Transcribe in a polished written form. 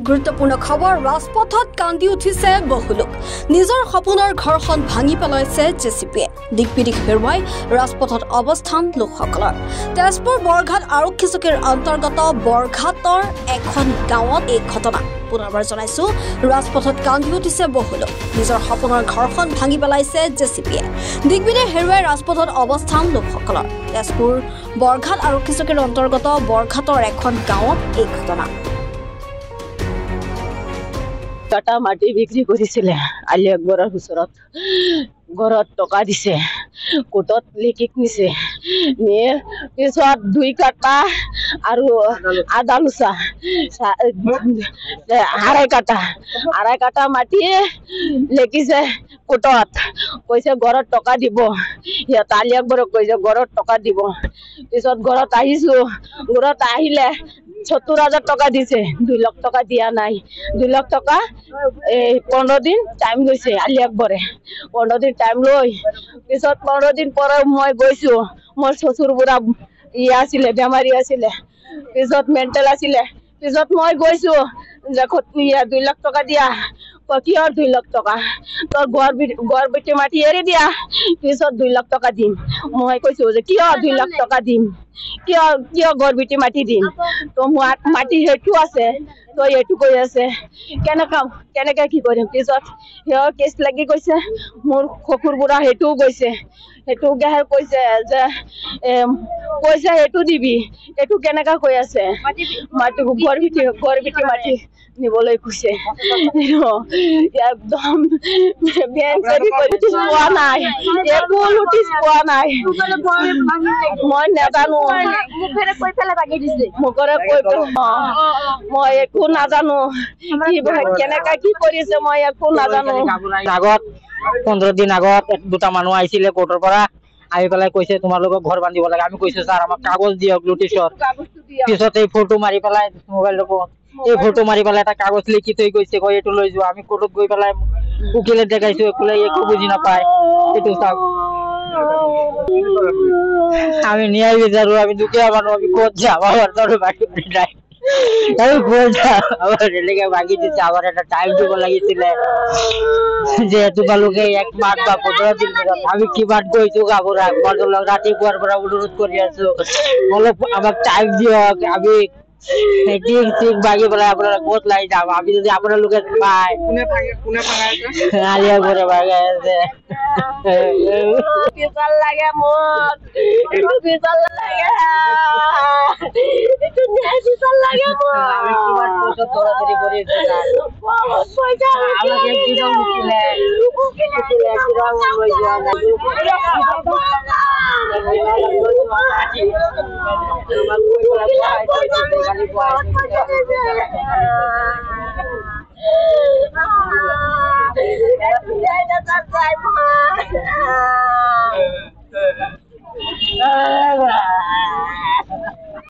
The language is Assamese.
গুৰুত্বপূৰ্ণ খবৰ ৰাজপথত কান্দি উঠিছে বহু লোক নিজৰ সপোনৰ ঘৰখন ভাঙি পেলাইছে জেচিপিয়ে দিকবিদিক হেৰুৱাই ৰাজপথত অৱস্থান লোকসকলৰ তেজপুৰ বৰঘাট আৰক্ষী চকীৰ অন্তৰ্গত বৰঘাটৰ এখন গাঁৱত এই ঘটনা পুনৰবাৰ জনাইছো ৰাজপথত কান্দি উঠিছে বহু লোক নিজৰ সপোনৰ ঘৰখন ভাঙি পেলাইছে জেচিপিয়ে দিকবিদিক হেৰুৱাই ৰাজপথত অৱস্থান লোকসকলৰ তেজপুৰ বৰঘাট আৰক্ষী চকীৰ অন্তৰ্গত বৰঘাটৰ এখন গাঁৱত এই ঘটনা কাটা মাটি বিক্ৰি কৰিছিলে আলি আকবৰৰ ওচৰত ঘৰত টকা দিছে কোটত লিখিত নিছে নিয়ে পিছত 2 কাটা আৰু আধা লুচা আড়াই কাটা মাটি লিখিছে কোটত কৈছে ঘৰত টকা দিব ইয়াত আলি আকবৰক কৈছে ঘৰত টকা দিব পিছত ঘৰত আহিছো ঘৰত আহিলে 70,000 টাকা দিছে 2 লাখ টাকা দিয়া নাই 2 লাখ টাকা 15 দিন টাইম লৈছে আলি আকবৰে 15 দিন টাইম লৈ পিছত 15 দিন পৰে মই গৈছো মোৰ শ্বশুৰ বুঢ়া আছিলে বেমাৰী আছিলে পিছত মেন্টাল আছিলে পিছত মই গৈছো যখন 2 লাখ টাকা দিয়া কিয় 2 লাখ টাকা তোর ঘর বেটি মাটি এৰি দিয়া পিছত 2 লাখ টাকা দিম মই কৈছো যে কিয় 2 লাখ টাকা দিম কিয় ঘর বেটি মাটি দিম তো মাটি হেতু আছে তো এটু কৈ আছে কেনেকা কি কৰিম পিছত কেছ লাগি গৈছে মোৰ খকুৰ বুঢ়া হেতু গৈছে হেতু গেহে কৈছে যে পইচা হেতু দিবি এটু কেনেকা কৈ আছে মাটি ঘর বেটি মাটি নিবলৈ কৈছে একদম বেংক কৰি পোৱা নাই একো নোটিছ পোৱা নাই মই নাজানো মুখৰে কৈ মই একো নাজানো কেনেকা কি কৰিছে মই একো নাজানো আগত 15 দিন আগত দুটা মানুহ আহিছিলে কোৰ্টৰ পৰা আহি পেলাই কৈছে তোমালোকক ঘৰ বান্ধিব লাগে আমি কৈছো স্যাৰ আমাক কাগজ দিয়ক নোটিছৰ পিছত এই ফটো মাৰি পেলাই মোবাইলটো এই ফটো মাৰি পেলাই এটা কাগজ লিখি থৈ গৈছে কই এটো লৈ যোৱা আমি কোৰ্টত গৈ পেলাই উকিলে দেখাইছো একো বুজি নাপায় এটো চাওক আমি ন্যায় বিচাৰো আমি দুখীয়া মানুহ আমি ক'ত যাম আমাৰ দৰে বাকি নাই আমি ক'ত যাম আমাৰ ৰেলেকে বাকি দিছে আমাৰ এটা টাইম দিব লাগিছিলে যে তোমালোকে 1 মাহ বা 15 দিন আমি কিমান কৈছো গাবৰা বৰদলক ৰাতিপুৱাৰ পৰা অনুৰোধ কৰি আছো অলপ আমাক টাইম দিয়ক আমি ঠিক বাকি পেলাই আপনারা ক'ত লাই যাম আমি যদি আপোনালোকে পায় কোনে ভাঙাইছে আলিয়া করে ভাঙাইছে পিছল লাগে মোক একটু পিছল লাগে একটু পিছল লাগে মোক আমি কিমান পয়সা দৌড়াদৌড়ি করে পয়সা আমাকে দিলাম দিলে